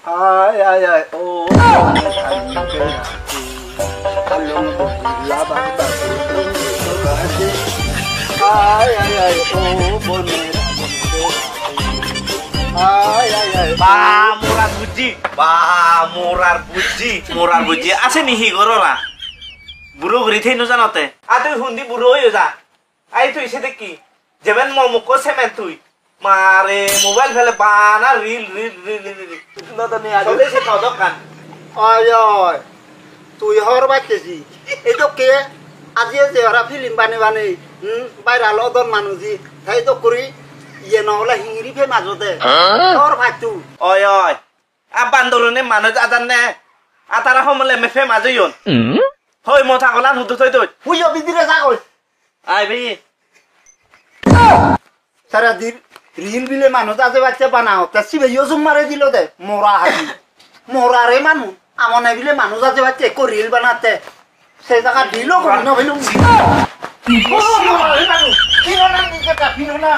Ay, ay, ay, oh, ay, ay, ay, oh, bonera, ay, ay, ay, murar buji, ase nihi gorora. Buru guri thei no janote. Atui hundi buru hoyo ja. Ai tui se dekki. Jeben momo ko semen tui. Mare mobile fele bana reel. no to ni ado. Sobe se kodok kan. Ay, ay, তুই হর বাইতেছি এই তো কে আজিয়ে যে ওরা film বানে viral অদন মানুষই তাই তো করি ইয়ে নহলে হিংরি ফে মাজতে হর ভাইতু Oi oi. Abandorone manoj adanne. Atara homle mefe majoyon. Hoi mo thagolan hudu thoi toi. হুইও বিদিরে যা কই Ai bi. সারা দিন রিল বিলে মানুষ আজে বাচ্চা বানাও তা সিবে ইউজুম মারে দিল দে মোরা হাতি মোরা রে মানু আমনে বিলে মানুষ আজে বাচ্চা কো রিল বানাতে সেই জায়গা দিল কই না হইলুম মোরা রে মানু কি না নিজে কা ফিরো না